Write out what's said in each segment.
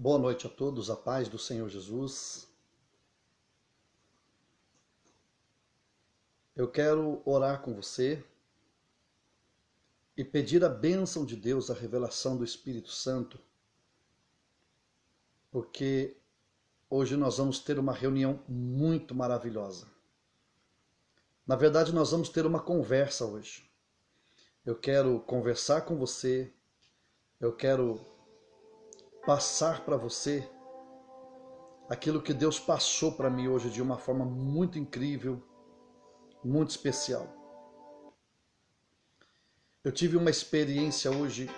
Boa noite a todos, a paz do Senhor Jesus. Eu quero orar com você e pedir a bênção de Deus, a revelação do Espírito Santo, porque hoje nós vamos ter uma reunião muito maravilhosa. Na verdade, nós vamos ter uma conversa hoje. Eu quero conversar com você, eu quero passar para você aquilo que Deus passou para mim hoje de uma forma muito incrível, muito especial. Eu tive uma experiência hoje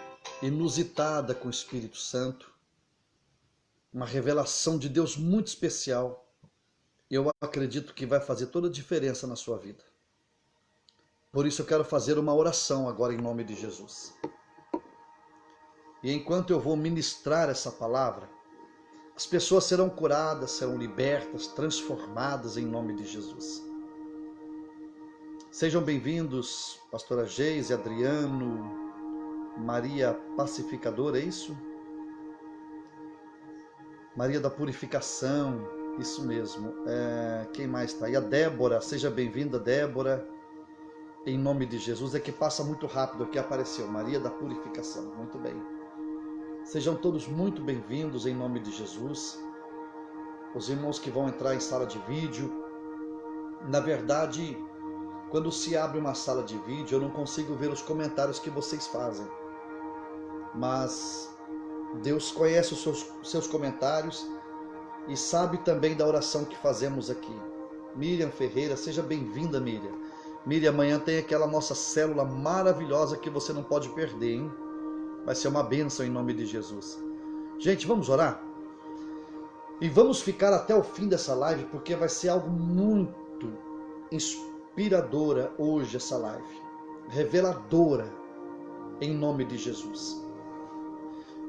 inusitada com o Espírito Santo, uma revelação de Deus muito especial. Eu acredito que vai fazer toda a diferença na sua vida. Por isso eu quero fazer uma oração agora em nome de Jesus. E enquanto eu vou ministrar essa palavra, as pessoas serão curadas, serão libertas, transformadas em nome de Jesus. Sejam bem-vindos, pastora Geise, Adriano, Maria Pacificadora, é isso? Maria da Purificação, isso mesmo. Quem mais está aí? A Débora, seja bem-vinda, Débora, em nome de Jesus. É que passa muito rápido aqui, apareceu, Maria da Purificação, muito bem. Sejam todos muito bem-vindos em nome de Jesus. Os irmãos que vão entrar em sala de vídeo, na verdade, quando se abre uma sala de vídeo, eu não consigo ver os comentários que vocês fazem. Mas Deus conhece os seus comentários e sabe também da oração que fazemos aqui. Miriam Ferreira, seja bem-vinda, Miriam. Miriam, amanhã tem aquela nossa célula maravilhosa que você não pode perder, hein? Vai ser uma bênção em nome de Jesus. Gente, vamos orar? E vamos ficar até o fim dessa live, porque vai ser algo muito inspiradora hoje essa live. Reveladora, em nome de Jesus.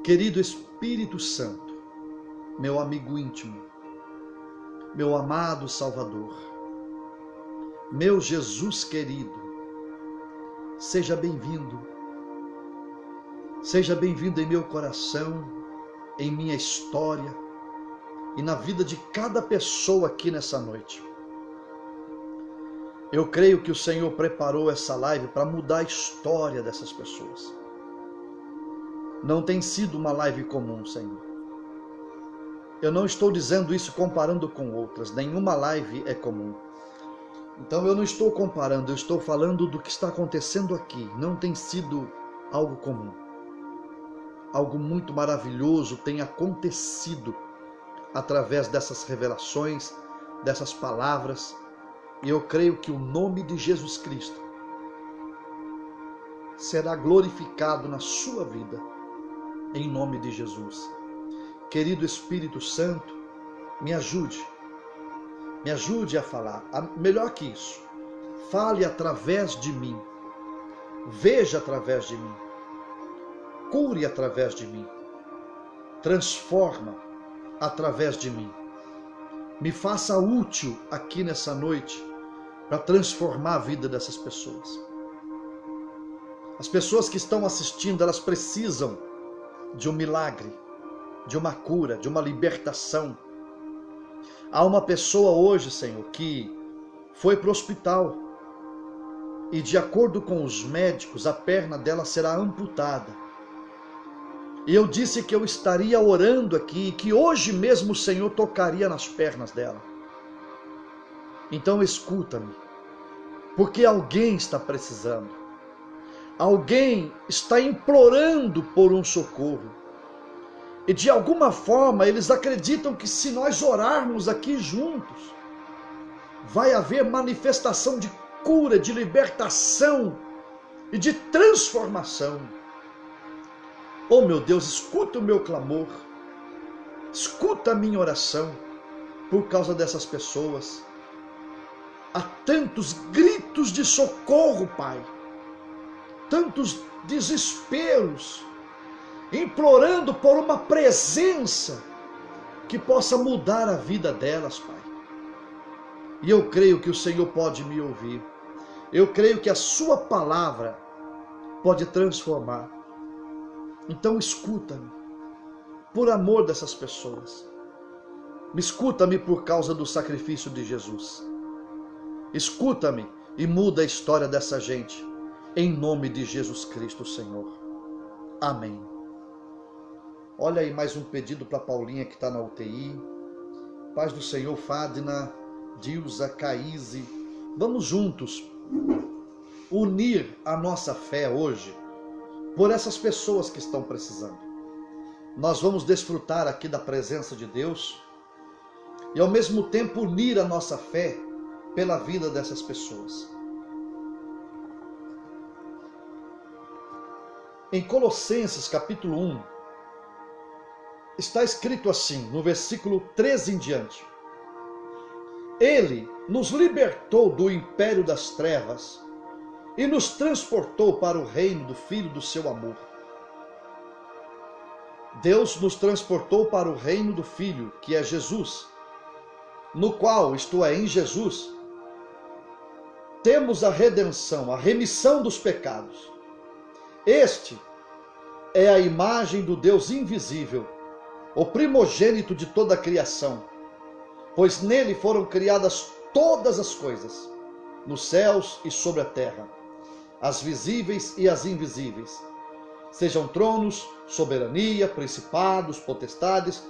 Querido Espírito Santo, meu amigo íntimo, meu amado Salvador, meu Jesus querido, seja bem-vindo. Seja bem-vindo em meu coração, em minha história e na vida de cada pessoa aqui nessa noite. Eu creio que o Senhor preparou essa live para mudar a história dessas pessoas. Não tem sido uma live comum, Senhor. Eu não estou dizendo isso comparando com outras, nenhuma live é comum. Então eu não estou comparando, eu estou falando do que está acontecendo aqui. Não tem sido algo comum. Algo muito maravilhoso tem acontecido através dessas revelações, dessas palavras, e eu creio que o nome de Jesus Cristo será glorificado na sua vida, em nome de Jesus. Querido Espírito Santo, me ajude a falar, melhor que isso, fale através de mim, veja através de mim, cure através de mim, transforma através de mim, me faça útil aqui nessa noite para transformar a vida dessas pessoas. As pessoas que estão assistindo, elas precisam de um milagre, de uma cura, de uma libertação. Há uma pessoa hoje, Senhor, que foi para o hospital e de acordo com os médicos, a perna dela será amputada. E eu disse que eu estaria orando aqui, que hoje mesmo o Senhor tocaria nas pernas dela. Então escuta-me, porque alguém está precisando. Alguém está implorando por um socorro. E de alguma forma eles acreditam que se nós orarmos aqui juntos, vai haver manifestação de cura, de libertação e de transformação. Oh meu Deus, escuta o meu clamor, escuta a minha oração por causa dessas pessoas. Há tantos gritos de socorro, Pai, tantos desesperos, implorando por uma presença que possa mudar a vida delas, Pai. E eu creio que o Senhor pode me ouvir. Eu creio que a sua palavra pode transformar. Então escuta-me. por amor dessas pessoas. Escuta-me por causa do sacrifício de Jesus. Escuta-me e muda a história dessa gente, em nome de Jesus Cristo, Senhor. Amém. Olha aí mais um pedido para Paulinha que está na UTI. Paz do Senhor, Fadna, Dilza, Caíse. Vamos juntos unir a nossa fé hoje por essas pessoas que estão precisando. Nós vamos desfrutar aqui da presença de Deus e ao mesmo tempo unir a nossa fé pela vida dessas pessoas. Em Colossenses capítulo 1, está escrito assim, no versículo 13 em diante: Ele nos libertou do império das trevas e nos transportou para o reino do Filho do seu amor. Deus nos transportou para o reino do Filho, que é Jesus, no qual, isto é, em Jesus, temos a redenção, a remissão dos pecados. Este é a imagem do Deus invisível, o primogênito de toda a criação, pois nele foram criadas todas as coisas, nos céus e sobre a terra, as visíveis e as invisíveis, sejam tronos, soberania, principados, potestades,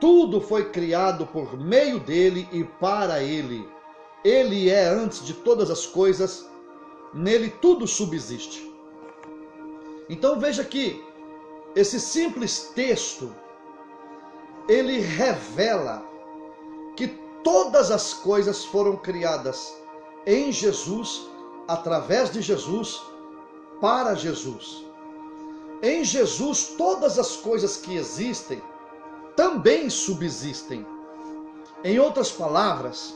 tudo foi criado por meio dele e para ele. Ele é antes de todas as coisas, nele tudo subsiste. Então veja que esse simples texto, ele revela que todas as coisas foram criadas em Jesus, através de Jesus, para Jesus. Em Jesus, todas as coisas que existem também subsistem. Em outras palavras,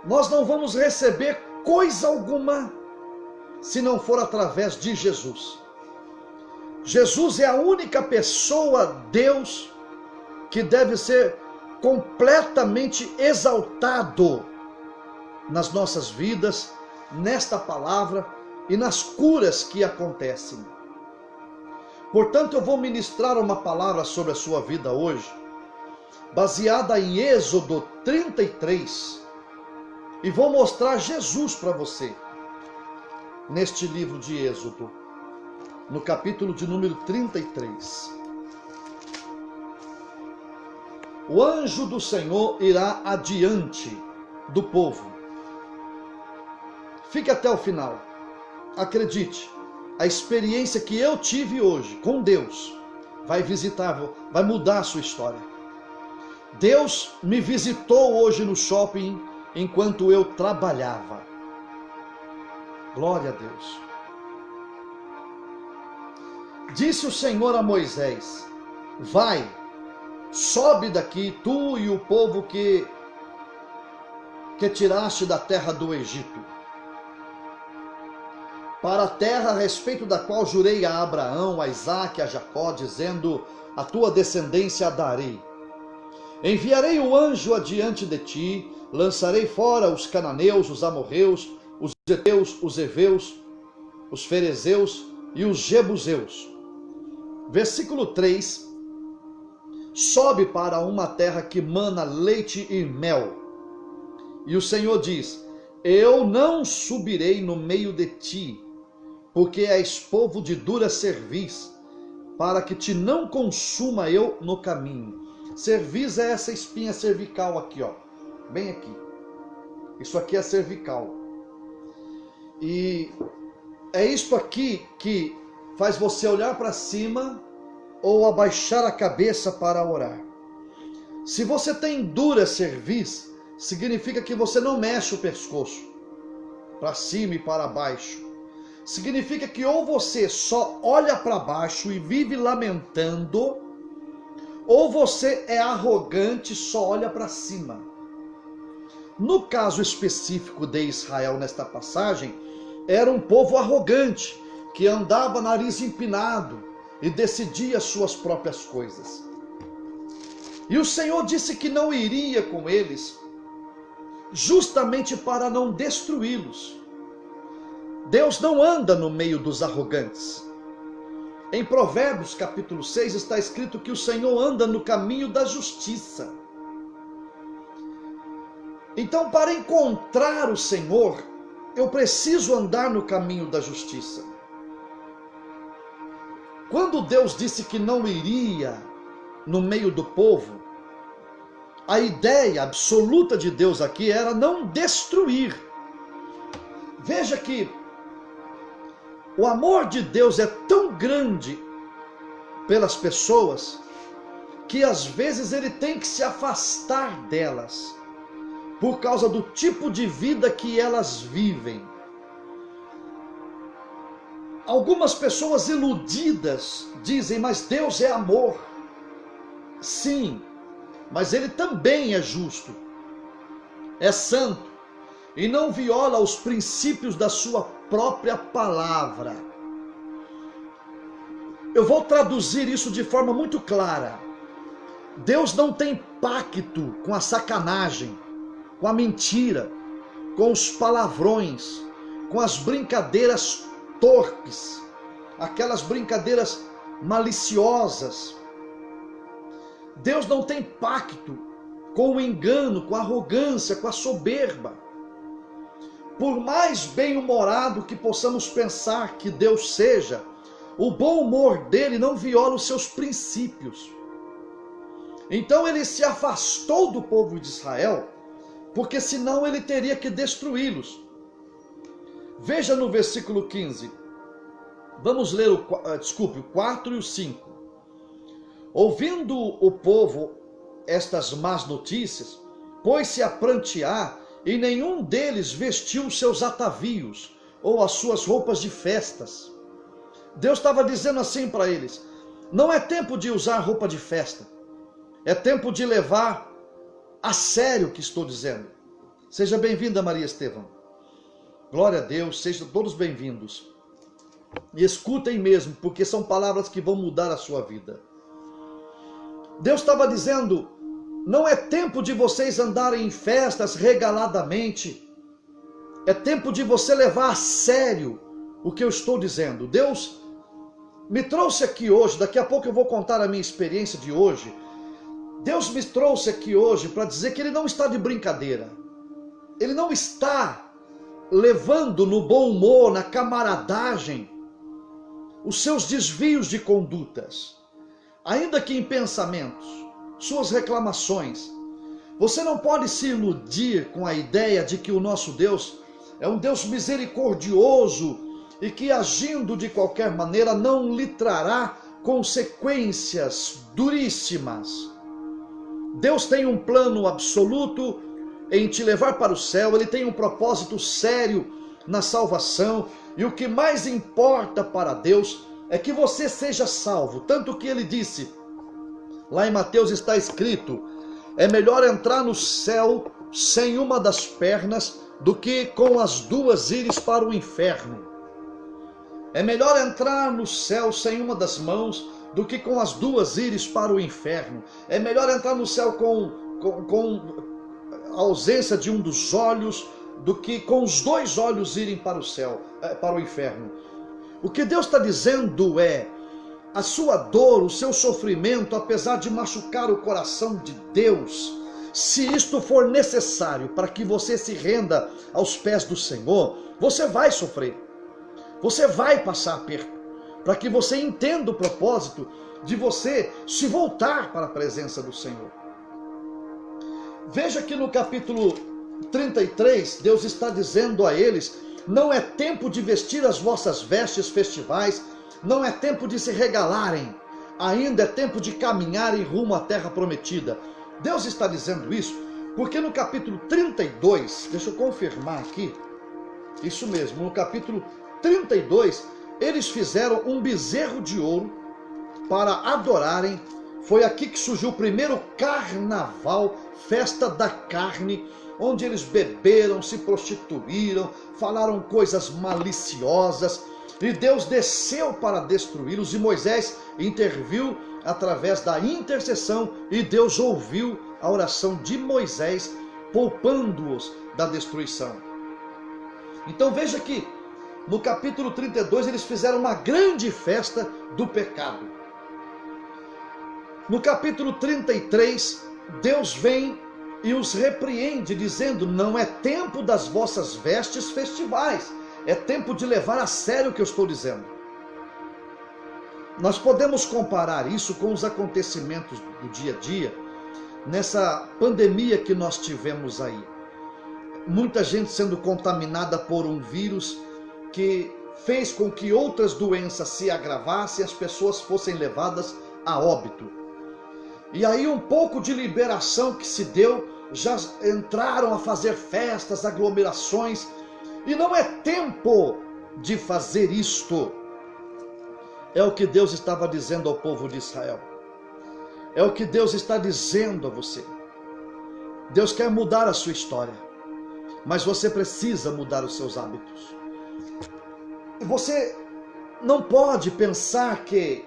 nós não vamos receber coisa alguma se não for através de Jesus. Jesus é a única pessoa, Deus, que deve ser completamente exaltado nas nossas vidas, nesta palavra e nas curas que acontecem. Portanto, eu vou ministrar uma palavra sobre a sua vida hoje, baseada em Êxodo 33, e vou mostrar Jesus para você, neste livro de Êxodo, no capítulo de número 33. O anjo do Senhor irá adiante do povo. Fique até o final. Acredite, a experiência que eu tive hoje com Deus vai vai mudar a sua história. Deus me visitou hoje no shopping enquanto eu trabalhava. Glória a Deus. Disse o Senhor a Moisés: vai, sobe daqui, tu e o povo que tiraste da terra do Egito, para a terra a respeito da qual jurei a Abraão, a Isaque e a Jacó, dizendo: a tua descendência a darei. Enviarei o anjo adiante de ti, lançarei fora os cananeus, os amorreus, os heteus, os heveus, os ferezeus e os jebuseus. Versículo 3: sobe para uma terra que mana leite e mel. E o Senhor diz: eu não subirei no meio de ti, porque és povo de dura cerviz, para que te não consuma eu no caminho. Cerviz é essa espinha cervical aqui, ó, bem aqui. Isso aqui é cervical. E é isto aqui que faz você olhar para cima ou abaixar a cabeça para orar. Se você tem dura cerviz, significa que você não mexe o pescoço para cima e para baixo. Significa que ou você só olha para baixo e vive lamentando, ou você é arrogante e só olha para cima. No caso específico de Israel nesta passagem, era um povo arrogante, que andava nariz empinado e decidia suas próprias coisas. E o Senhor disse que não iria com eles, justamente para não destruí-los. Deus não anda no meio dos arrogantes. Em Provérbios capítulo 6 está escrito que o Senhor anda no caminho da justiça. Então, para encontrar o Senhor, eu preciso andar no caminho da justiça. Quando Deus disse que não iria no meio do povo, a ideia absoluta de Deus aqui era não destruir. Veja que o amor de Deus é tão grande pelas pessoas que às vezes ele tem que se afastar delas por causa do tipo de vida que elas vivem. Algumas pessoas iludidas dizem, mas Deus é amor. Sim, mas ele também é justo, é santo e não viola os princípios da sua própria palavra. Eu vou traduzir isso de forma muito clara. Deus não tem pacto com a sacanagem, com a mentira, com os palavrões, com as brincadeiras torpes, aquelas brincadeiras maliciosas. Deus não tem pacto com o engano, com a arrogância, com a soberba. Por mais bem-humorado que possamos pensar que Deus seja, o bom humor dele não viola os seus princípios. Então ele se afastou do povo de Israel, porque senão ele teria que destruí-los. Veja no versículo 15. Vamos ler o 4 e o 5. Ouvindo o povo estas más notícias, pôs-se a prantear, e nenhum deles vestiu seus atavios ou as suas roupas de festas. Deus estava dizendo assim para eles: não é tempo de usar roupa de festa, é tempo de levar a sério o que estou dizendo. Seja bem-vinda, Maria Estevão. Glória a Deus, sejam todos bem-vindos. E escutem mesmo, porque são palavras que vão mudar a sua vida. Deus estava dizendo: não é tempo de vocês andarem em festas regaladamente. É tempo de você levar a sério o que eu estou dizendo. Deus me trouxe aqui hoje, daqui a pouco eu vou contar a minha experiência de hoje. Deus me trouxe aqui hoje para dizer que Ele não está de brincadeira. Ele não está levando no bom humor, na camaradagem, os seus desvios de condutas. Ainda que em pensamentos, suas reclamações. Você não pode se iludir com a ideia de que o nosso Deus é um Deus misericordioso e que, agindo de qualquer maneira, não lhe trará consequências duríssimas. Deus tem um plano absoluto em te levar para o céu, Ele tem um propósito sério na salvação, e o que mais importa para Deus é que você seja salvo. Tanto que Ele disse, lá em Mateus está escrito: é melhor entrar no céu sem uma das pernas do que com as duas ires para o inferno. É melhor entrar no céu sem uma das mãos do que com as duas ires para o inferno. É melhor entrar no céu com a ausência de um dos olhos do que com os dois olhos irem para o céu, para o inferno. O que Deus está dizendo é: a sua dor, o seu sofrimento, apesar de machucar o coração de Deus, se isto for necessário para que você se renda aos pés do Senhor, você vai sofrer, você vai passar aperto, para que você entenda o propósito de você se voltar para a presença do Senhor. Veja que no capítulo 33, Deus está dizendo a eles: não é tempo de vestir as vossas vestes festivais, não é tempo de se regalarem, ainda é tempo de caminharem rumo à terra prometida. Deus está dizendo isso porque no capítulo 32, deixa eu confirmar aqui, isso mesmo, no capítulo 32, eles fizeram um bezerro de ouro para adorarem. Foi aqui que surgiu o primeiro carnaval, festa da carne, onde eles beberam, se prostituíram, falaram coisas maliciosas, e Deus desceu para destruí-los, e Moisés interviu através da intercessão, e Deus ouviu a oração de Moisés, poupando-os da destruição. Então veja que no capítulo 32, eles fizeram uma grande festa do pecado. No capítulo 33, Deus vem e os repreende, dizendo: não é tempo das vossas vestes festivais, é tempo de levar a sério o que eu estou dizendo. Nós podemos comparar isso com os acontecimentos do dia a dia, nessa pandemia que nós tivemos aí. Muita gente sendo contaminada por um vírus que fez com que outras doenças se agravassem e as pessoas fossem levadas a óbito. E aí um pouco de liberação que se deu, já entraram a fazer festas, aglomerações, e não é tempo de fazer isto. É o que Deus estava dizendo ao povo de Israel. É o que Deus está dizendo a você. Deus quer mudar a sua história, mas você precisa mudar os seus hábitos. Você não pode pensar que,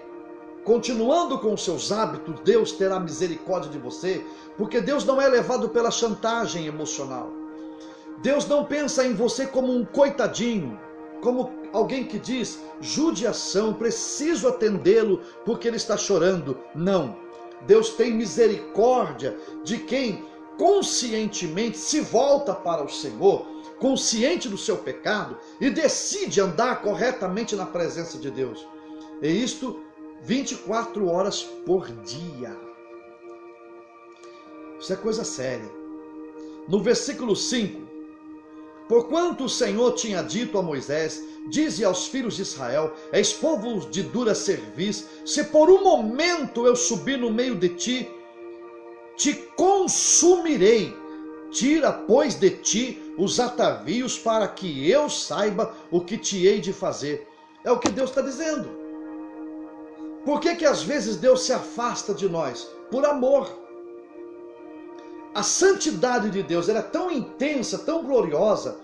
continuando com os seus hábitos, Deus terá misericórdia de você, porque Deus não é levado pela chantagem emocional. Deus não pensa em você como um coitadinho, como alguém que diz: judiação, preciso atendê-lo porque ele está chorando. Não. Deus tem misericórdia de quem conscientemente se volta para o Senhor, consciente do seu pecado, e decide andar corretamente na presença de Deus. E isto 24 horas por dia. Isso é coisa séria. No versículo 5: porquanto o Senhor tinha dito a Moisés: dize aos filhos de Israel, és povo de dura cerviz, se por um momento eu subir no meio de ti, te consumirei. Tira, pois, de ti os atavios, para que eu saiba o que te hei de fazer. É o que Deus está dizendo. Por que às vezes Deus se afasta de nós? Por amor. A santidade de Deus, ela é tão intensa, tão gloriosa,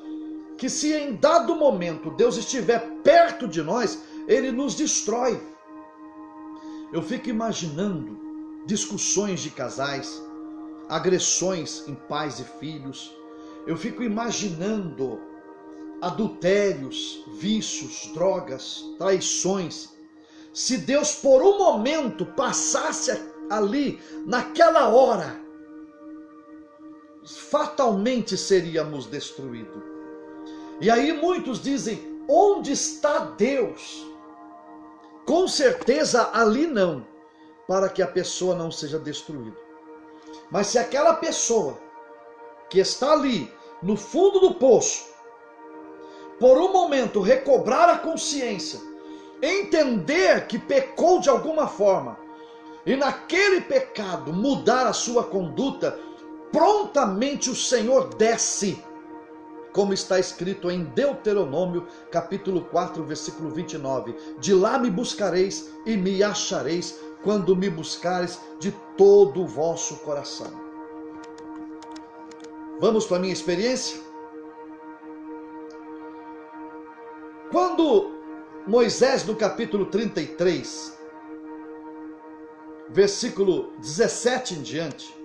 que se em dado momento Deus estiver perto de nós, Ele nos destrói. Eu fico imaginando discussões de casais, agressões em pais e filhos. Eu fico imaginando adultérios, vícios, drogas, traições. Se Deus por um momento passasse ali, naquela hora, fatalmente seríamos destruídos. E aí muitos dizem: onde está Deus? Com certeza ali não, para que a pessoa não seja destruída. Mas se aquela pessoa que está ali no fundo do poço, por um momento recobrar a consciência, entender que pecou de alguma forma, e naquele pecado mudar a sua conduta, prontamente o Senhor desce, como está escrito em Deuteronômio, capítulo 4, versículo 29. De lá me buscareis e me achareis, quando me buscareis de todo o vosso coração. Vamos para a minha experiência? Quando Moisés, no capítulo 33, versículo 17 em diante,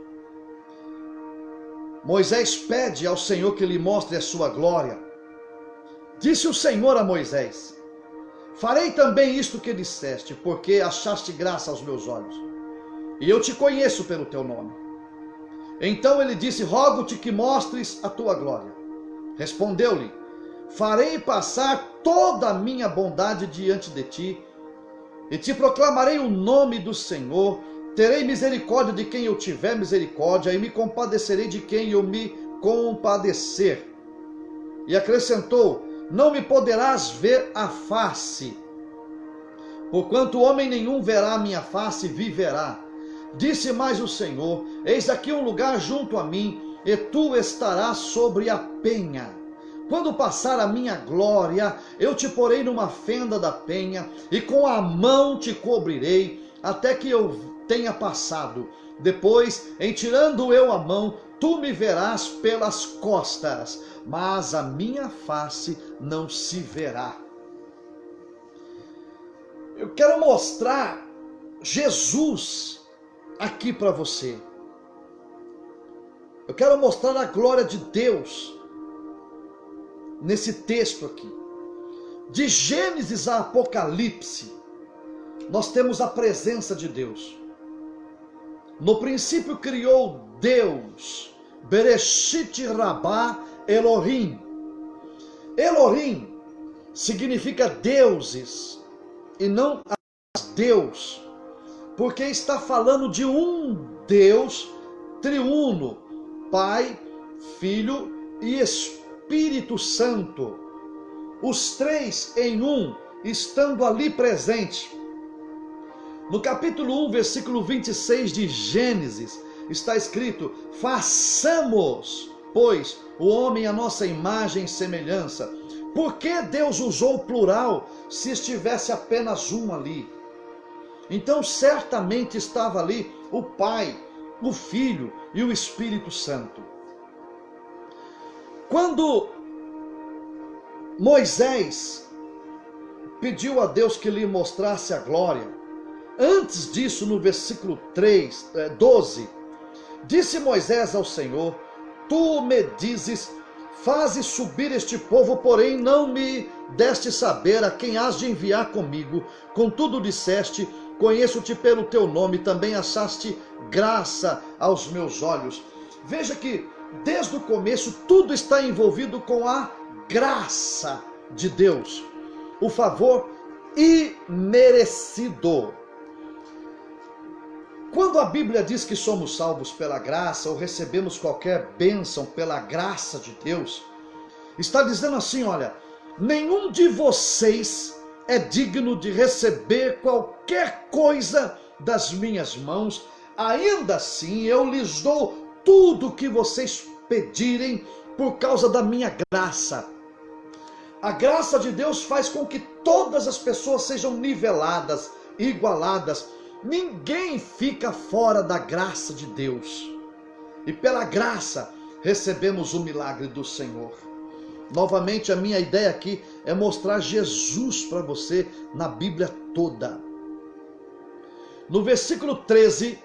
Moisés pede ao Senhor que lhe mostre a sua glória. Disse o Senhor a Moisés: farei também isto que disseste, porque achaste graça aos meus olhos, e eu te conheço pelo teu nome. Então ele disse: rogo-te que mostres a tua glória. Respondeu-lhe: farei passar toda a minha bondade diante de ti, e te proclamarei o nome do Senhor. Terei misericórdia de quem eu tiver misericórdia, e me compadecerei de quem eu me compadecer. E acrescentou: não me poderás ver a face, porquanto homem nenhum verá a minha face e viverá. Disse mais o Senhor: eis aqui um lugar junto a mim, e tu estarás sobre a penha. Quando passar a minha glória, eu te porei numa fenda da penha, e com a mão te cobrirei, até que eu tenha passado. Depois, em tirando eu a mão, tu me verás pelas costas, mas a minha face não se verá. Eu quero mostrar Jesus aqui para você. Eu quero mostrar a glória de Deus nesse texto aqui. De Gênesis a Apocalipse, nós temos a presença de Deus. No princípio criou Deus, Bereshit Rabá Elohim. Elohim significa deuses e não Deus, porque está falando de um Deus triuno, Pai, Filho e Espírito Santo. Os três em um, estando ali presente. No capítulo 1, versículo 26 de Gênesis, está escrito: façamos, pois, o homem à nossa imagem e semelhança. Por que Deus usou o plural se estivesse apenas um ali? Então certamente estava ali o Pai, o Filho e o Espírito Santo. Quando Moisés pediu a Deus que lhe mostrasse a glória, antes disso, no versículo 12, disse Moisés ao Senhor: tu me dizes, faze subir este povo, porém não me deste saber a quem has de enviar comigo. Contudo disseste, conheço-te pelo teu nome, também achaste graça aos meus olhos. Veja que desde o começo tudo está envolvido com a graça de Deus, o favor imerecido. Quando a Bíblia diz que somos salvos pela graça ou recebemos qualquer bênção pela graça de Deus, está dizendo assim: olha, nenhum de vocês é digno de receber qualquer coisa das minhas mãos, ainda assim eu lhes dou tudo o que vocês pedirem por causa da minha graça. A graça de Deus faz com que todas as pessoas sejam niveladas, igualadas. Ninguém fica fora da graça de Deus. E pela graça recebemos o milagre do Senhor. Novamente, a minha ideia aqui é mostrar Jesus para você na Bíblia toda. No versículo 13,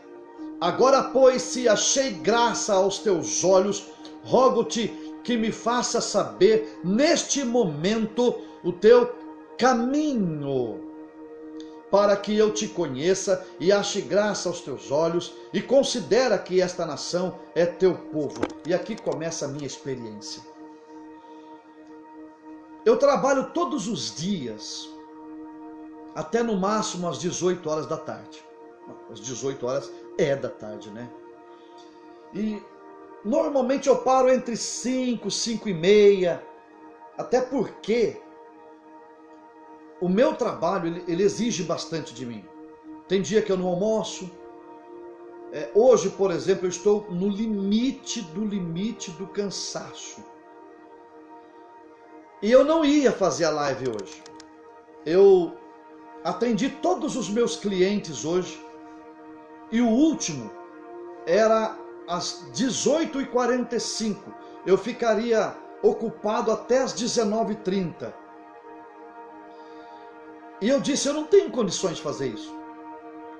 agora pois, se achei graça aos teus olhos, rogo-te que me faça saber neste momento o teu caminho, para que eu te conheça e ache graça aos teus olhos, e considera que esta nação é teu povo. E aqui começa a minha experiência. Eu trabalho todos os dias, até no máximo às 18 horas da tarde. Às 18 horas é da tarde, né? E normalmente eu paro entre 5, 5 e meia, até porque o meu trabalho ele exige bastante de mim. Tem dia que eu não almoço. Hoje, por exemplo, eu estou no limite do cansaço. E eu não ia fazer a live hoje. Eu atendi todos os meus clientes hoje. E o último era às 18h45. Eu ficaria ocupado até às 19h30. E eu disse, eu não tenho condições de fazer isso.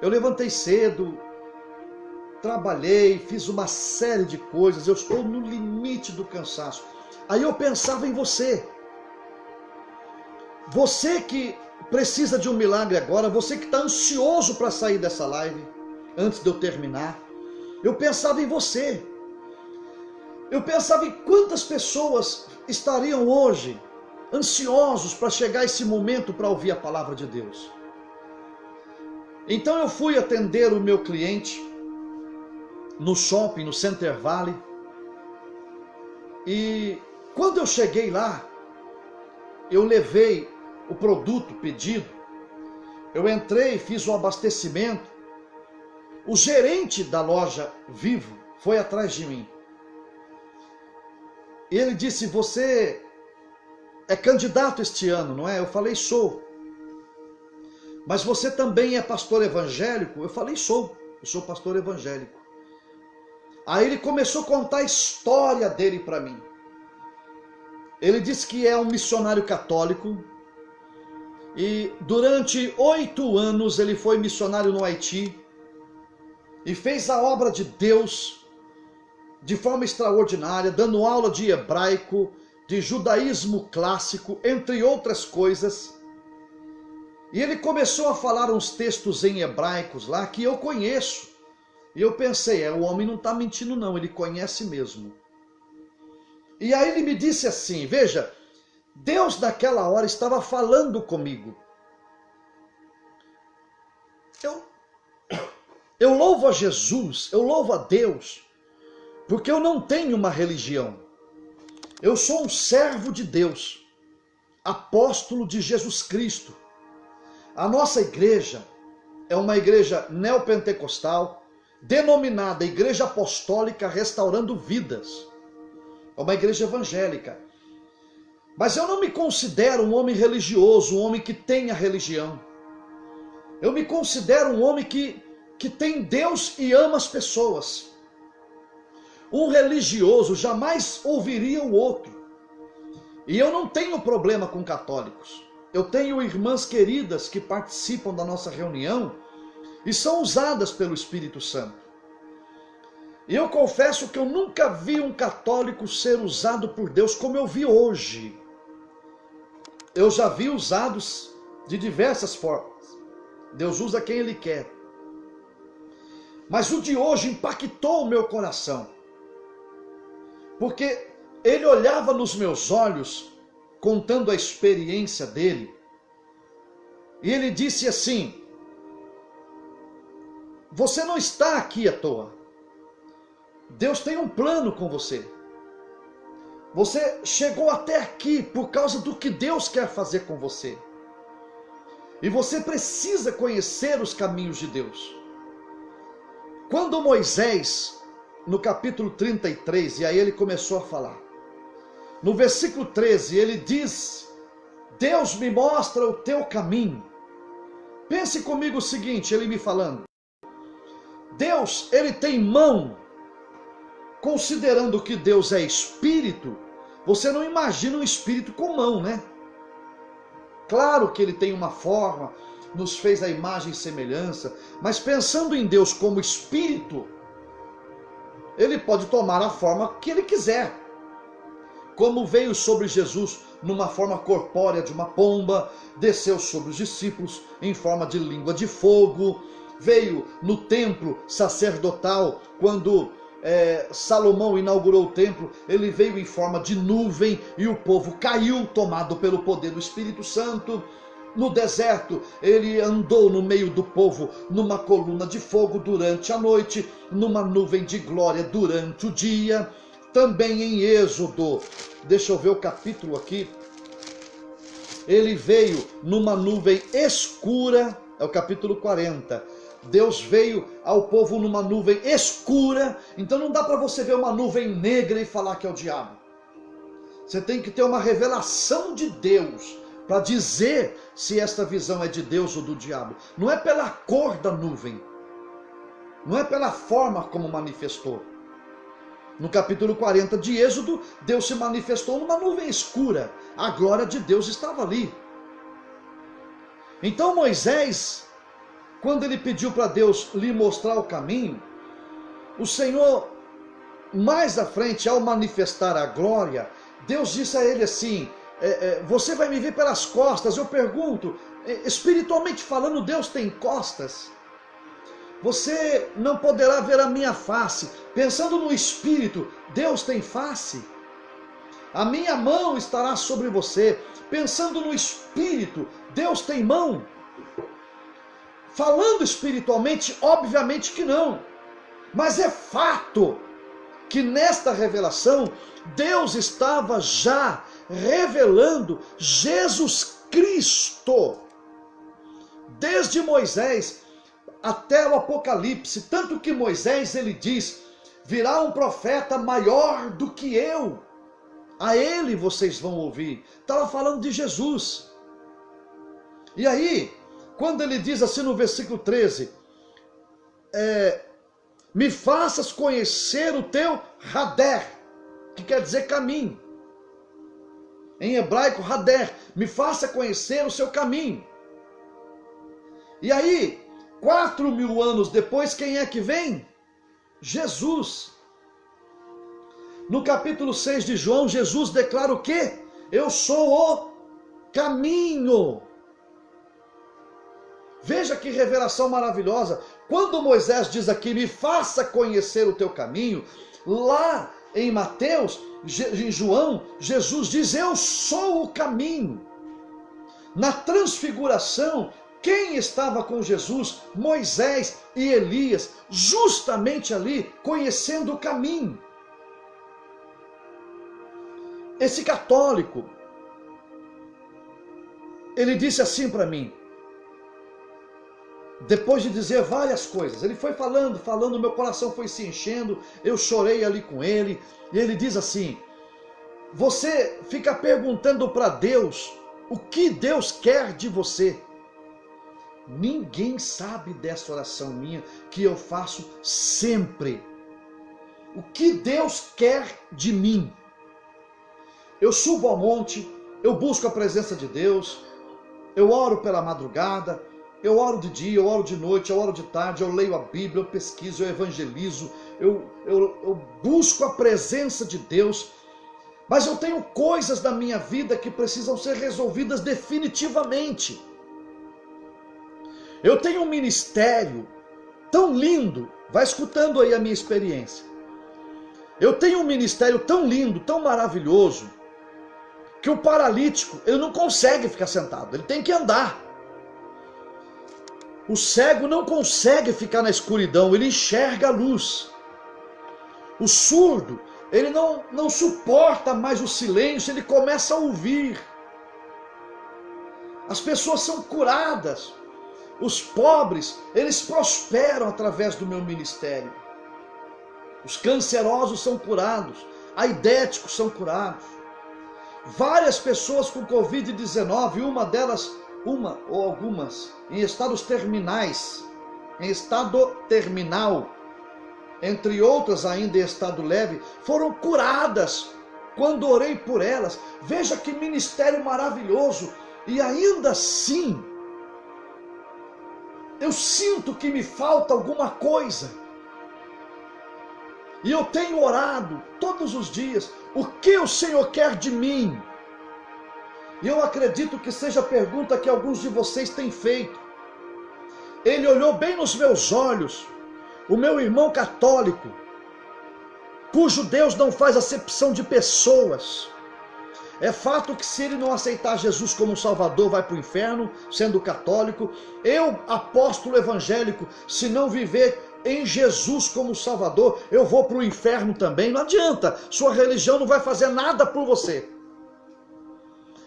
Eu levantei cedo, trabalhei, fiz uma série de coisas, eu estou no limite do cansaço. Aí eu pensava em você. Você que precisa de um milagre agora, você que está ansioso para sair dessa live, antes de eu terminar. Eu pensava em você. Eu pensava em quantas pessoas estariam hoje ansiosos para chegar esse momento para ouvir a palavra de Deus. Então eu fui atender o meu cliente no shopping, no Center Valley. E quando eu cheguei lá, eu levei o produto pedido, eu entrei, fiz o abastecimento. O gerente da loja Vivo foi atrás de mim. E ele disse, você é candidato este ano, não é? Eu falei, sou. Mas você também é pastor evangélico? Eu falei, sou. Eu sou pastor evangélico. Aí ele começou a contar a história dele para mim. Ele disse que é um missionário católico. E durante 8 anos ele foi missionário no Haiti. E fez a obra de Deus de forma extraordinária, dando aula de hebraico, de judaísmo clássico, entre outras coisas. E ele começou a falar uns textos em hebraicos lá que eu conheço. E eu pensei, o homem não está mentindo não, ele conhece mesmo. E aí ele me disse assim, veja, Deus naquela hora estava falando comigo. Eu louvo a Jesus, eu louvo a Deus, porque eu não tenho uma religião. Eu sou um servo de Deus, apóstolo de Jesus Cristo. A nossa igreja é uma igreja neopentecostal, denominada Igreja Apostólica Restaurando Vidas. É uma igreja evangélica. Mas eu não me considero um homem religioso, um homem que tenha religião. Eu me considero um homem que tem Deus e ama as pessoas. Um religioso jamais ouviria o outro. E eu não tenho problema com católicos. Eu tenho irmãs queridas que participam da nossa reunião e são usadas pelo Espírito Santo. E eu confesso que eu nunca vi um católico ser usado por Deus como eu vi hoje. Eu já vi usados de diversas formas. Deus usa quem Ele quer. Mas o de hoje impactou o meu coração. Porque ele olhava nos meus olhos, contando a experiência dele. E ele disse assim, você não está aqui à toa. Deus tem um plano com você. Você chegou até aqui por causa do que Deus quer fazer com você. E você precisa conhecer os caminhos de Deus. Quando Moisés, no capítulo 33, e aí ele começou a falar, no versículo 13, ele diz, Deus me mostra o teu caminho. Pense comigo o seguinte, ele me falando, Deus, ele tem mão, considerando que Deus é espírito, você não imagina um espírito com mão, né? Claro que ele tem uma forma, nos fez a imagem e semelhança, mas pensando em Deus como espírito, ele pode tomar a forma que ele quiser. Como veio sobre Jesus numa forma corpórea de uma pomba, desceu sobre os discípulos em forma de língua de fogo, veio no templo sacerdotal, quando Salomão inaugurou o templo, ele veio em forma de nuvem e o povo caiu tomado pelo poder do Espírito Santo. No deserto, ele andou no meio do povo numa coluna de fogo durante a noite, numa nuvem de glória durante o dia. Também em Êxodo, deixa eu ver o capítulo aqui, ele veio numa nuvem escura, é o capítulo 40. Deus veio ao povo numa nuvem escura, então não dá para você ver uma nuvem negra e falar que é o diabo. Você tem que ter uma revelação de Deus para dizer se esta visão é de Deus ou do diabo. Não é pela cor da nuvem, não é pela forma como manifestou. No capítulo 40 de Êxodo, Deus se manifestou numa nuvem escura, a glória de Deus estava ali. Então Moisés, quando ele pediu para Deus lhe mostrar o caminho, o Senhor, mais à frente, ao manifestar a glória, Deus disse a ele assim, você vai me ver pelas costas. Eu pergunto, espiritualmente falando, Deus tem costas? Você não poderá ver a minha face. Pensando no espírito, Deus tem face? A minha mão estará sobre você. Pensando no espírito, Deus tem mão? Falando espiritualmente, obviamente que não. Mas é fato que nesta revelação, Deus estava já revelando Jesus Cristo. Desde Moisés até o Apocalipse, tanto que Moisés ele diz, virá um profeta maior do que eu, a ele vocês vão ouvir. Estava falando de Jesus. E aí, quando ele diz assim no versículo 13, me faças conhecer o teu Hader, que quer dizer caminho. Em hebraico, Hader, me faça conhecer o seu caminho. E aí, 4.000 anos depois, quem é que vem? Jesus. No capítulo 6 de João, Jesus declara o quê? Eu sou o caminho. Veja que revelação maravilhosa. Quando Moisés diz aqui, me faça conhecer o teu caminho, lá em Mateus, em João, Jesus diz, eu sou o caminho. Na transfiguração, quem estava com Jesus? Moisés e Elias, justamente ali, conhecendo o caminho. Esse católico, ele disse assim para mim, depois de dizer várias coisas, ele foi falando, meu coração foi se enchendo, eu chorei ali com ele, e ele diz assim, você fica perguntando para Deus, o que Deus quer de você? Ninguém sabe dessa oração minha, que eu faço sempre. O que Deus quer de mim? Eu subo ao monte, eu busco a presença de Deus, eu oro pela madrugada, eu oro de dia, eu oro de noite, eu oro de tarde, eu leio a Bíblia, eu pesquiso, eu evangelizo, eu busco a presença de Deus, mas eu tenho coisas da minha vida que precisam ser resolvidas definitivamente. Eu tenho um ministério tão lindo, vai escutando aí a minha experiência. Eu tenho um ministério tão lindo, tão maravilhoso, que o paralítico, ele não consegue ficar sentado, ele tem que andar. O cego não consegue ficar na escuridão, ele enxerga a luz. O surdo, ele não suporta mais o silêncio, ele começa a ouvir. As pessoas são curadas. Os pobres, eles prosperam através do meu ministério. Os cancerosos são curados, aidéticos são curados. Várias pessoas com Covid-19, uma ou algumas, em estados terminais, em estado terminal, entre outras ainda em estado leve, foram curadas quando orei por elas. Veja que ministério maravilhoso. E ainda assim, eu sinto que me falta alguma coisa. E eu tenho orado todos os dias, o que o Senhor quer de mim? E eu acredito que seja a pergunta que alguns de vocês têm feito. Ele olhou bem nos meus olhos, o meu irmão católico, cujo Deus não faz acepção de pessoas. É fato que se ele não aceitar Jesus como Salvador, vai para o inferno, sendo católico. Eu, apóstolo evangélico, se não viver em Jesus como Salvador, eu vou para o inferno também. Não adianta, sua religião não vai fazer nada por você.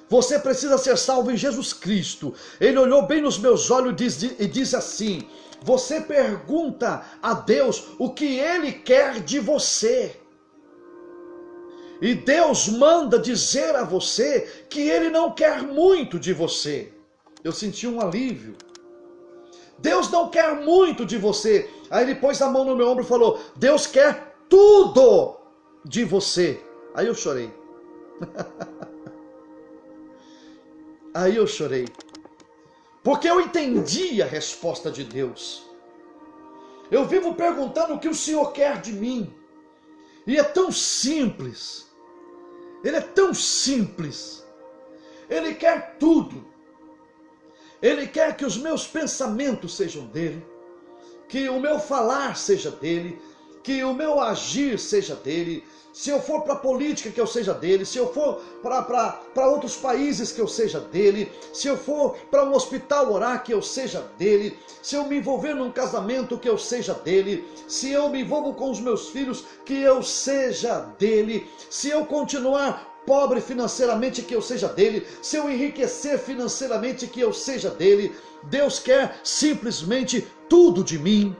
Você precisa ser salvo em Jesus Cristo. Ele olhou bem nos meus olhos e disse assim, você pergunta a Deus o que Ele quer de você. E Deus manda dizer a você que Ele não quer muito de você. Eu senti um alívio. Deus não quer muito de você. Aí ele pôs a mão no meu ombro e falou, Deus quer tudo de você. Aí eu chorei. Aí eu chorei. Porque eu entendi a resposta de Deus. Eu vivo perguntando o que o Senhor quer de mim. E é tão simples. Ele é tão simples. Ele quer tudo. Ele quer que os meus pensamentos sejam dele, que o meu falar seja dele, que o meu agir seja dele. Se eu for para a política, que eu seja dele. Se eu for para outros países, que eu seja dele. Se eu for para um hospital orar, que eu seja dele. Se eu me envolver num casamento, que eu seja dele. Se eu me envolvo com os meus filhos, que eu seja dele. Se eu continuar pobre financeiramente, que eu seja dele. Se eu enriquecer financeiramente, que eu seja dele. Deus quer simplesmente tudo de mim.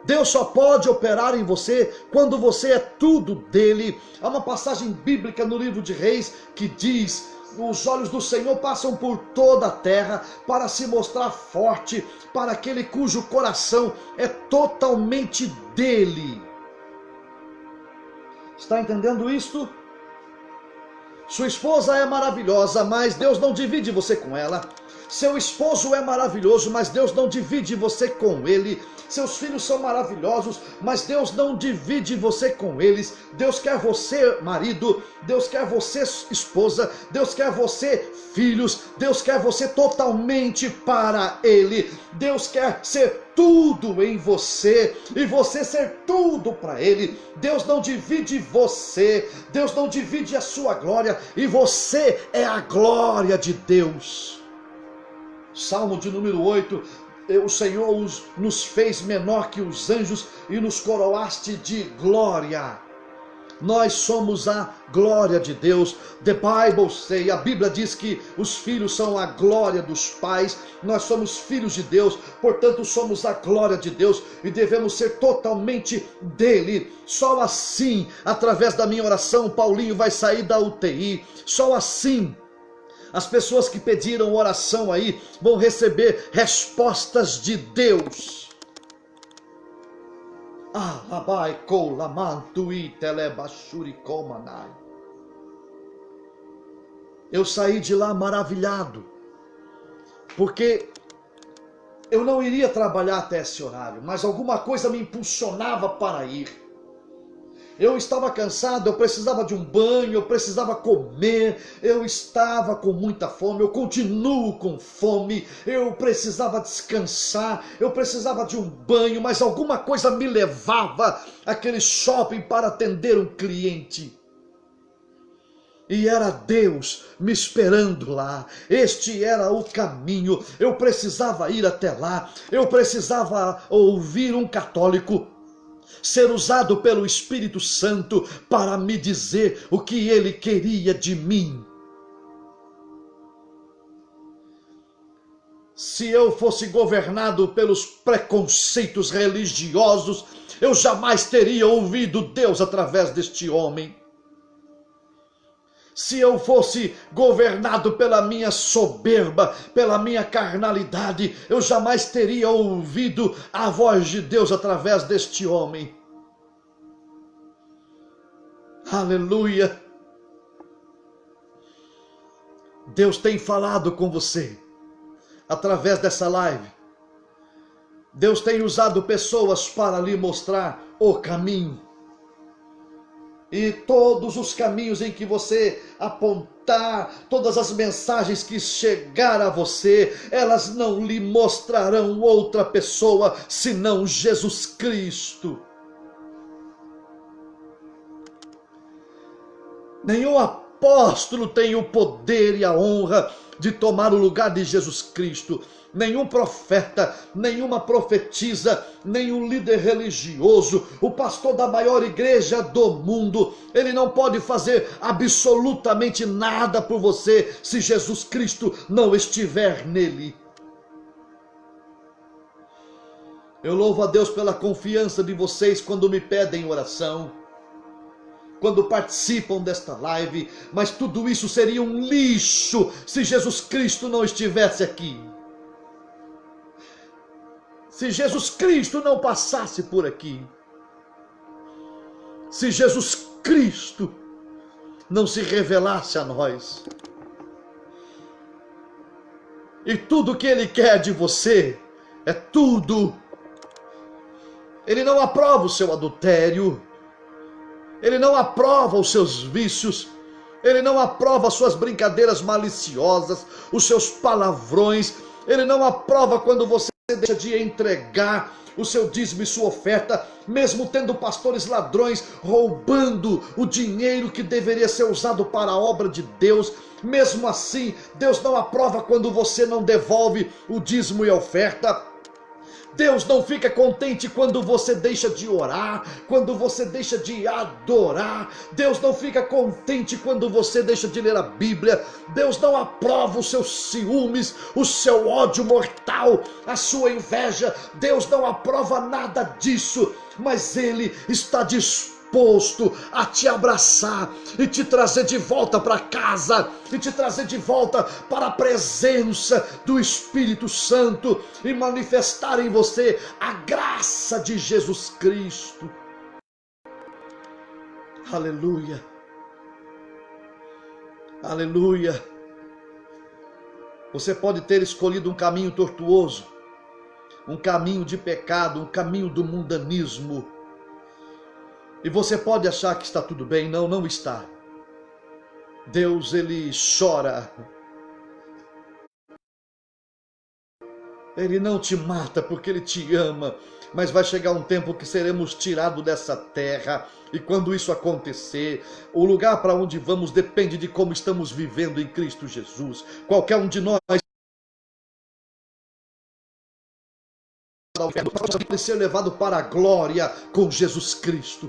Deus só pode operar em você quando você é tudo dele. Há uma passagem bíblica no livro de Reis que diz, os olhos do Senhor passam por toda a terra para se mostrar forte para aquele cujo coração é totalmente dele. Está entendendo isto? Sua esposa é maravilhosa, mas Deus não divide você com ela. Seu esposo é maravilhoso, mas Deus não divide você com ele. Seus filhos são maravilhosos, mas Deus não divide você com eles. Deus quer você, marido. Deus quer você, esposa. Deus quer você, filhos. Deus quer você totalmente para ele. Deus quer ser tudo em você e você ser tudo para ele. Deus não divide você. Deus não divide a sua glória, e você é a glória de Deus. Salmo de número 8, o Senhor nos fez menor que os anjos e nos coroaste de glória. Nós somos a glória de Deus. The Bible say, a Bíblia diz que os filhos são a glória dos pais. Nós somos filhos de Deus, portanto somos a glória de Deus e devemos ser totalmente dele. Só assim, através da minha oração, Paulinho vai sair da UTI. Só assim as pessoas que pediram oração aí vão receber respostas de Deus. Eu saí de lá maravilhado, porque eu não iria trabalhar até esse horário, mas alguma coisa me impulsionava para ir. Eu estava cansado, eu precisava de um banho, eu precisava comer, eu estava com muita fome, eu continuo com fome, eu precisava descansar, eu precisava de um banho, mas alguma coisa me levava àquele shopping para atender um cliente. E era Deus me esperando lá. Este era o caminho. Eu precisava ir até lá, eu precisava ouvir um católico, ser usado pelo Espírito Santo para me dizer o que ele queria de mim. Se eu fosse governado pelos preconceitos religiosos, eu jamais teria ouvido Deus através deste homem. Se eu fosse governado pela minha soberba, pela minha carnalidade, eu jamais teria ouvido a voz de Deus através deste homem. Aleluia! Deus tem falado com você através dessa live. Deus tem usado pessoas para lhe mostrar o caminho. E todos os caminhos em que você apontar, todas as mensagens que chegar a você, elas não lhe mostrarão outra pessoa senão Jesus Cristo. Nenhum apóstolo tem o poder e a honra de tomar o lugar de Jesus Cristo. Nenhum profeta, nenhuma profetisa, nenhum líder religioso, o pastor da maior igreja do mundo, ele não pode fazer absolutamente nada por você se Jesus Cristo não estiver nele. Eu louvo a Deus pela confiança de vocês quando me pedem oração, quando participam desta live, mas tudo isso seria um lixo se Jesus Cristo não estivesse aqui. Se Jesus Cristo não passasse por aqui, se Jesus Cristo não se revelasse a nós, e tudo que Ele quer de você é tudo. Ele não aprova o seu adultério, Ele não aprova os seus vícios, Ele não aprova as suas brincadeiras maliciosas, os seus palavrões, Ele não aprova quando você deixa de entregar o seu dízimo e sua oferta, mesmo tendo pastores ladrões roubando o dinheiro que deveria ser usado para a obra de Deus. Mesmo assim, Deus não aprova quando você não devolve o dízimo e a oferta. Deus não fica contente quando você deixa de orar, quando você deixa de adorar. Deus não fica contente quando você deixa de ler a Bíblia. Deus não aprova os seus ciúmes, o seu ódio mortal, a sua inveja. Deus não aprova nada disso, mas Ele está disposto a te abraçar e te trazer de volta para casa, e te trazer de volta para a presença do Espírito Santo e manifestar em você a graça de Jesus Cristo. Aleluia, aleluia. Você pode ter escolhido um caminho tortuoso, um caminho de pecado, um caminho do mundanismo. E você pode achar que está tudo bem. Não, não está. Deus, ele chora. Ele não te mata porque ele te ama, mas vai chegar um tempo que seremos tirados dessa terra. E quando isso acontecer, o lugar para onde vamos depende de como estamos vivendo em Cristo Jesus. Qualquer um de nós pode ser levado para a glória com Jesus Cristo.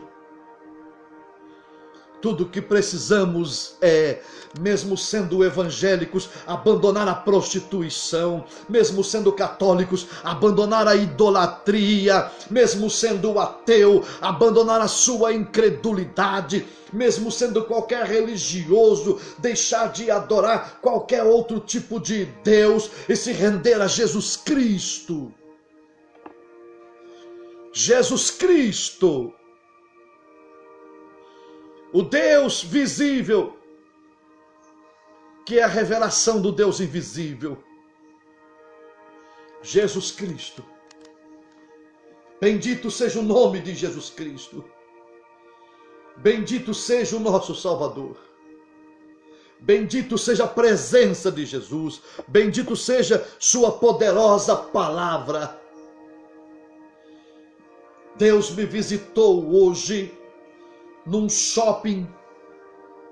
Tudo o que precisamos é, mesmo sendo evangélicos, abandonar a prostituição, mesmo sendo católicos, abandonar a idolatria, mesmo sendo ateu, abandonar a sua incredulidade, mesmo sendo qualquer religioso, deixar de adorar qualquer outro tipo de Deus e se render a Jesus Cristo. Jesus Cristo, o Deus visível, que é a revelação do Deus invisível. Jesus Cristo. Bendito seja o nome de Jesus Cristo. Bendito seja o nosso Salvador. Bendito seja a presença de Jesus. Bendito seja sua poderosa palavra. Deus me visitou hoje num shopping,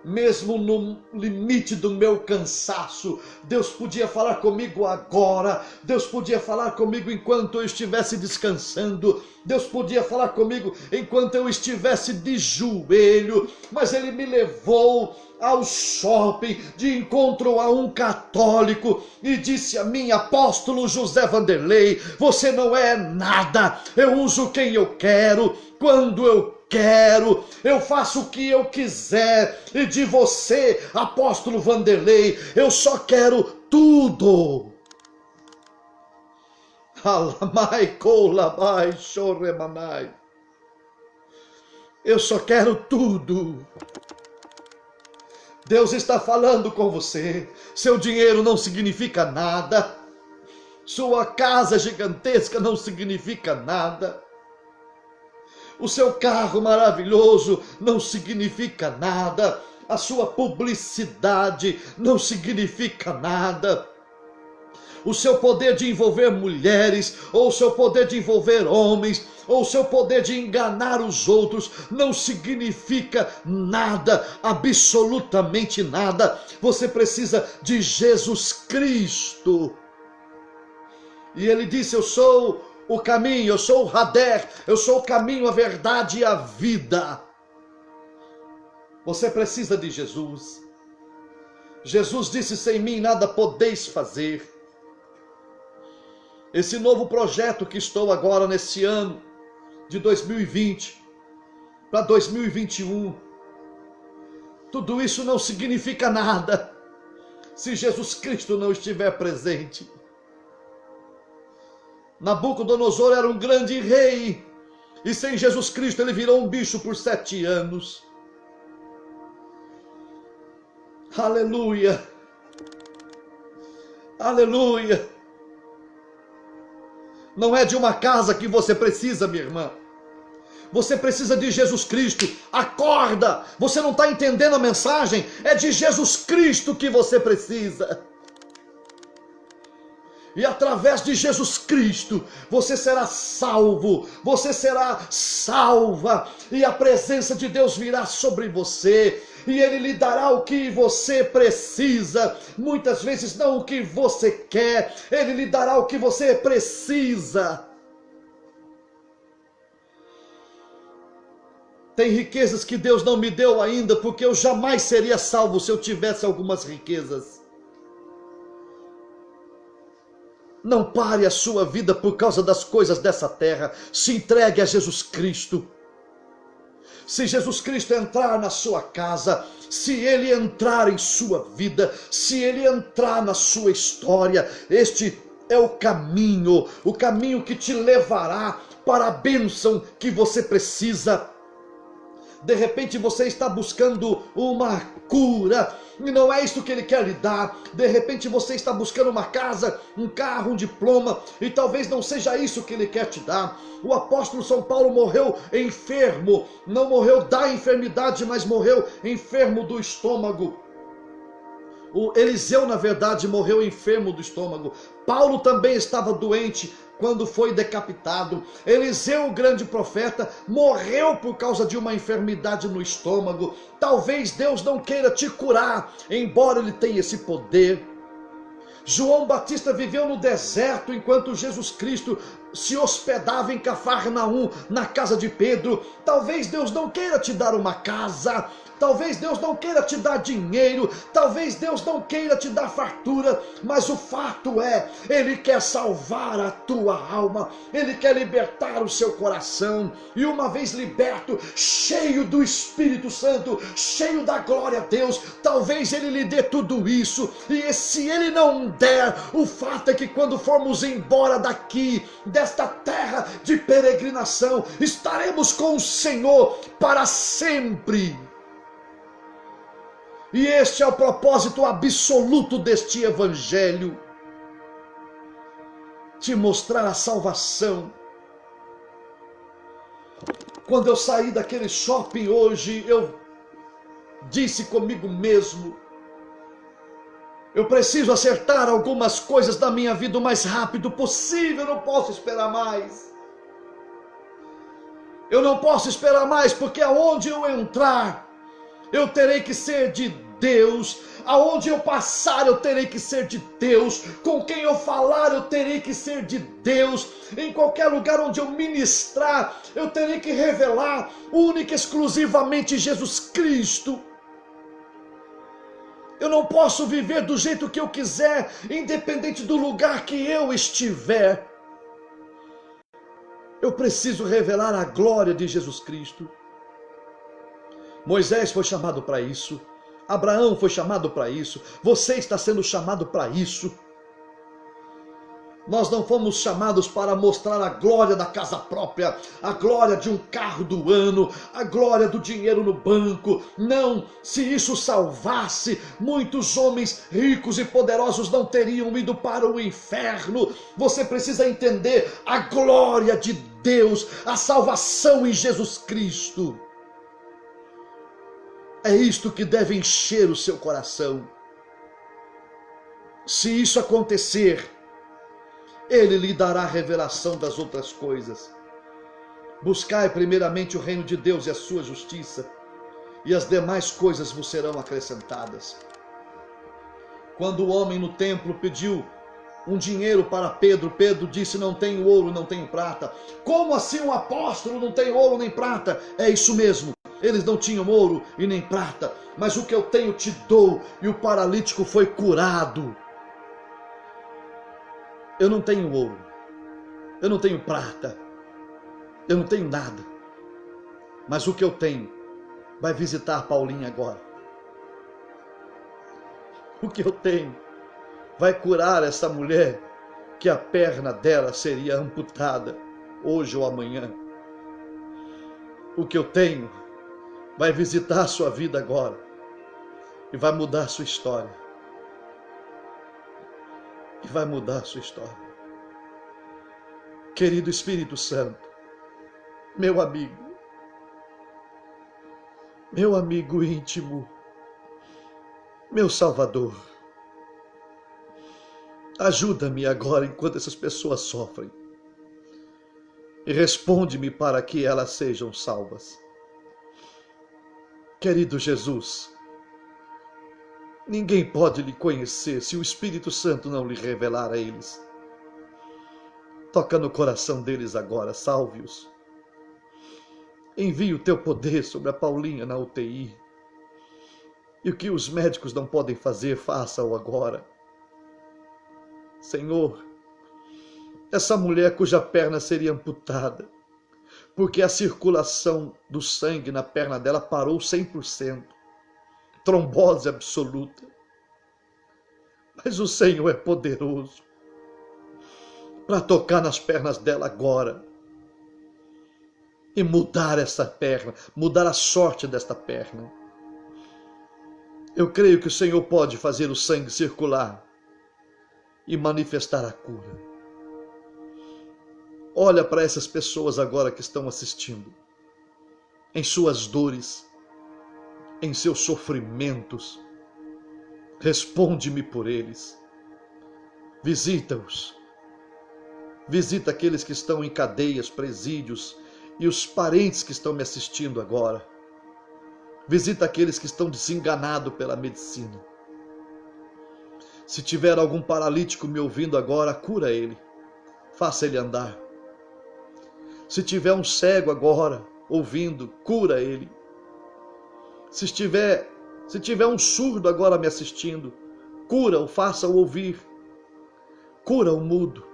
mesmo no limite do meu cansaço. Deus podia falar comigo agora, Deus podia falar comigo enquanto eu estivesse descansando, Deus podia falar comigo enquanto eu estivesse de joelho, mas Ele me levou ao shopping de encontro a um católico e disse a mim: apóstolo José Vanderlei, você não é nada, eu uso quem eu quero, quando eu quero, eu faço o que eu quiser, e de você, apóstolo Vanderlei, eu só quero tudo. Eu só quero tudo. Deus está falando com você. Seu dinheiro não significa nada, sua casa gigantesca não significa nada, o seu carro maravilhoso não significa nada, a sua publicidade não significa nada, o seu poder de envolver mulheres, ou o seu poder de envolver homens, ou o seu poder de enganar os outros, não significa nada, absolutamente nada. Você precisa de Jesus Cristo. E ele disse: eu sou o caminho, eu sou o Hader, eu sou o caminho, a verdade e a vida. Você precisa de Jesus. Jesus disse: sem mim nada podeis fazer. Esse novo projeto que estou agora nesse ano de 2020 para 2021, tudo isso não significa nada se Jesus Cristo não estiver presente. Nabucodonosor era um grande rei, e sem Jesus Cristo ele virou um bicho por 7 anos. Aleluia, aleluia. Não é de uma casa que você precisa, minha irmã. Você precisa de Jesus Cristo. Acorda, você não está entendendo a mensagem? É de Jesus Cristo que você precisa. E através de Jesus Cristo, você será salvo, você será salva, e a presença de Deus virá sobre você, e Ele lhe dará o que você precisa, muitas vezes não o que você quer, Ele lhe dará o que você precisa. Tem riquezas que Deus não me deu ainda, porque eu jamais seria salvo se eu tivesse algumas riquezas. Não pare a sua vida por causa das coisas dessa terra. Se entregue a Jesus Cristo. Se Jesus Cristo entrar na sua casa, se Ele entrar em sua vida, se Ele entrar na sua história, este é o caminho que te levará para a bênção que você precisa. De repente você está buscando uma cura e não é isso que Ele quer lhe dar. De repente você está buscando uma casa, um carro, um diploma e talvez não seja isso que Ele quer te dar. O apóstolo São Paulo morreu enfermo, não morreu da enfermidade, mas morreu enfermo do estômago. O Eliseu, na verdade, morreu enfermo do estômago. Paulo também estava doente quando foi decapitado. Eliseu, o grande profeta, morreu por causa de uma enfermidade no estômago. Talvez Deus não queira te curar, embora Ele tenha esse poder. João Batista viveu no deserto enquanto Jesus Cristo se hospedava em Cafarnaum, na casa de Pedro. Talvez Deus não queira te dar uma casa, talvez Deus não queira te dar dinheiro, talvez Deus não queira te dar fartura, mas o fato é, Ele quer salvar a tua alma, Ele quer libertar o seu coração, e uma vez liberto, cheio do Espírito Santo, cheio da glória a Deus, talvez Ele lhe dê tudo isso, e se Ele não der, o fato é que quando formos embora daqui, desta terra de peregrinação, estaremos com o Senhor para sempre. E este é o propósito absoluto deste evangelho, te mostrar a salvação. Quando eu saí daquele shopping hoje, eu disse comigo mesmo, eu preciso acertar algumas coisas da minha vida o mais rápido possível, eu não posso esperar mais. Eu não posso esperar mais, porque aonde eu entrar, eu terei que ser de Deus, aonde eu passar eu terei que ser de Deus, com quem eu falar eu terei que ser de Deus, em qualquer lugar onde eu ministrar eu terei que revelar única e exclusivamente Jesus Cristo. Eu não posso viver do jeito que eu quiser, independente do lugar que eu estiver. Eu preciso revelar a glória de Jesus Cristo. Moisés foi chamado para isso, Abraão foi chamado para isso, você está sendo chamado para isso. Nós não fomos chamados para mostrar a glória da casa própria, a glória de um carro do ano, a glória do dinheiro no banco. Não, se isso salvasse, muitos homens ricos e poderosos não teriam ido para o inferno. Você precisa entender a glória de Deus, a salvação em Jesus Cristo. É isto que deve encher o seu coração. Se isso acontecer, Ele lhe dará a revelação das outras coisas. Buscai primeiramente o reino de Deus e a sua justiça, e as demais coisas vos serão acrescentadas. Quando o homem no templo pediu um dinheiro para Pedro, Pedro disse: não tenho ouro, não tenho prata. Como assim um apóstolo não tem ouro nem prata? É isso mesmo. Eles não tinham ouro e nem prata, mas o que eu tenho te dou. E o paralítico foi curado. Eu não tenho ouro, eu não tenho prata, eu não tenho nada, mas o que eu tenho vai visitar Paulinha agora. O que eu tenho vai curar essa mulher que a perna dela seria amputada hoje ou amanhã. O que eu tenho vai visitar a sua vida agora e vai mudar a sua história. E vai mudar a sua história. Querido Espírito Santo, meu amigo íntimo, meu Salvador, ajuda-me agora enquanto essas pessoas sofrem e responde-me para que elas sejam salvas. Querido Jesus, ninguém pode lhe conhecer se o Espírito Santo não lhe revelar a eles. Toca no coração deles agora, salve-os. Envie o teu poder sobre a Paulinha na UTI. E o que os médicos não podem fazer, faça-o agora. Senhor, essa mulher cuja perna seria amputada, porque a circulação do sangue na perna dela parou 100%. Trombose absoluta. Mas o Senhor é poderoso para tocar nas pernas dela agora e mudar essa perna, mudar a sorte desta perna. Eu creio que o Senhor pode fazer o sangue circular e manifestar a cura. Olha para essas pessoas agora que estão assistindo, em suas dores, em seus sofrimentos. Responde-me por eles. Visita-os. Visita aqueles que estão em cadeias, presídios e os parentes que estão me assistindo agora. Visita aqueles que estão desenganados pela medicina. Se tiver algum paralítico me ouvindo agora, cura ele. Faça ele andar. Se tiver um cego agora ouvindo, cura ele. Se tiver um surdo agora me assistindo, cura-o, faça-o ouvir. Cura o mudo.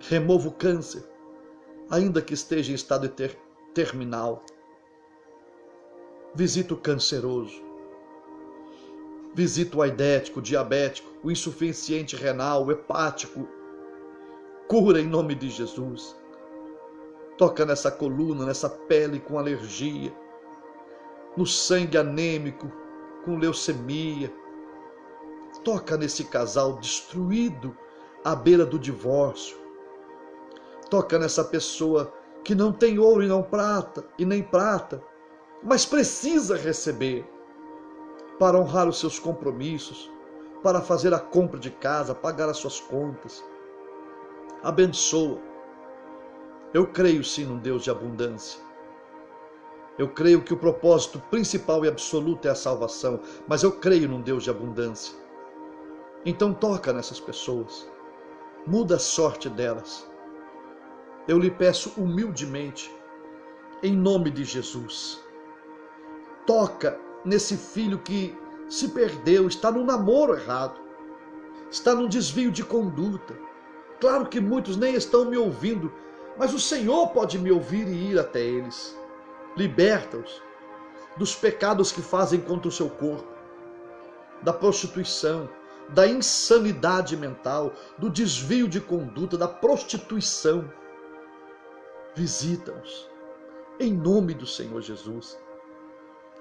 Remova o câncer, ainda que esteja em estado terminal. Visita o canceroso. Visita o aidético, o diabético, o insuficiente renal, o hepático. Cura em nome de Jesus. Toca nessa coluna, nessa pele com alergia, no sangue anêmico, com leucemia. Toca nesse casal destruído à beira do divórcio. Toca nessa pessoa que não tem ouro e nem prata, mas precisa receber para honrar os seus compromissos, para fazer a compra de casa, pagar as suas contas. Abençoa. Eu creio sim num Deus de abundância. Eu creio que o propósito principal e absoluto é a salvação, mas eu creio num Deus de abundância. Então toca nessas pessoas, muda a sorte delas. Eu lhe peço humildemente, em nome de Jesus, toca nesse filho que se perdeu, está num namoro errado, está num desvio de conduta. Claro que muitos nem estão me ouvindo, mas o Senhor pode me ouvir e ir até eles. Liberta-os dos pecados que fazem contra o seu corpo, da prostituição, da insanidade mental, do desvio de conduta, da prostituição. Visita-os em nome do Senhor Jesus.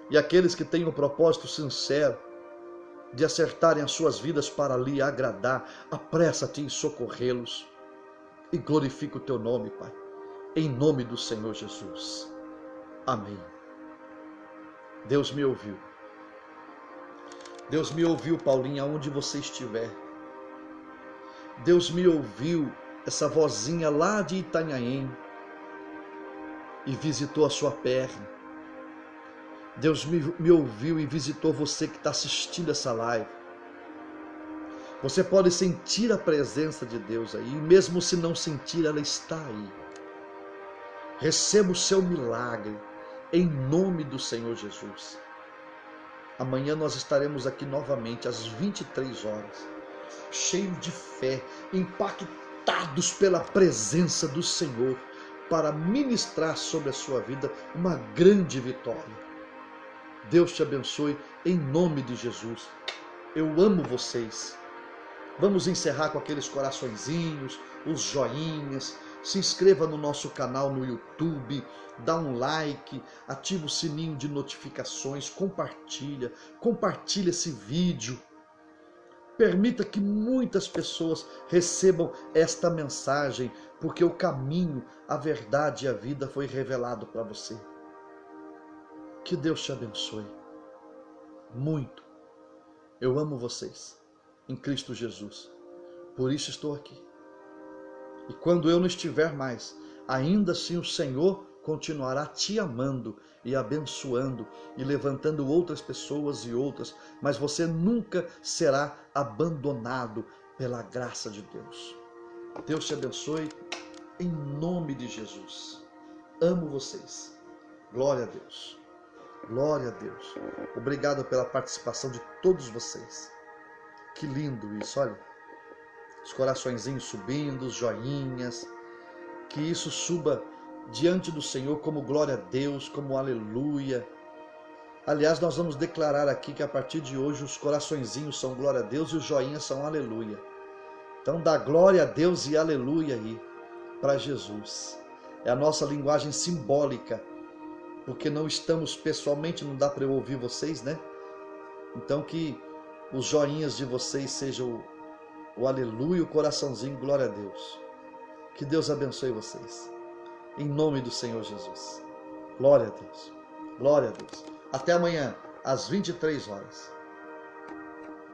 E aqueles que têm um propósito sincero de acertarem as suas vidas para lhe agradar, apressa-te em socorrê-los e glorifica o teu nome, Pai, em nome do Senhor Jesus. Amém. Deus me ouviu. Deus me ouviu, Paulinha, aonde você estiver. Deus me ouviu, essa vozinha lá de Itanhaém, e visitou a sua perna. Deus me ouviu e visitou você que está assistindo essa live. Você pode sentir a presença de Deus aí, e mesmo se não sentir, ela está aí. Receba o seu milagre, em nome do Senhor Jesus. Amanhã nós estaremos aqui novamente, às 23 horas, cheios de fé, impactados pela presença do Senhor, para ministrar sobre a sua vida uma grande vitória. Deus te abençoe em nome de Jesus. Eu amo vocês. Vamos encerrar com aqueles coraçõezinhos, os joinhas. Se inscreva no nosso canal no YouTube, dá um like, ativa o sininho de notificações, compartilha esse vídeo. Permita que muitas pessoas recebam esta mensagem, porque o caminho, a verdade e a vida foi revelado para você. Que Deus te abençoe muito. Eu amo vocês em Cristo Jesus. Por isso estou aqui. E quando eu não estiver mais, ainda assim o Senhor continuará te amando e abençoando e levantando outras pessoas e outras, mas você nunca será abandonado pela graça de Deus. Deus te abençoe em nome de Jesus. Amo vocês. Glória a Deus. Glória a Deus. Obrigado pela participação de todos vocês. Que lindo isso, olha. Os coraçõezinhos subindo, os joinhas. Que isso suba diante do Senhor como glória a Deus, como aleluia. Aliás, nós vamos declarar aqui que a partir de hoje os coraçõezinhos são glória a Deus e os joinhas são aleluia. Então dá glória a Deus e aleluia aí para Jesus. É a nossa linguagem simbólica, porque não estamos pessoalmente, não dá para eu ouvir vocês, né? Então que os joinhas de vocês sejam o aleluia, o coraçãozinho, glória a Deus. Que Deus abençoe vocês. Em nome do Senhor Jesus. Glória a Deus. Glória a Deus. Até amanhã, às 23 horas.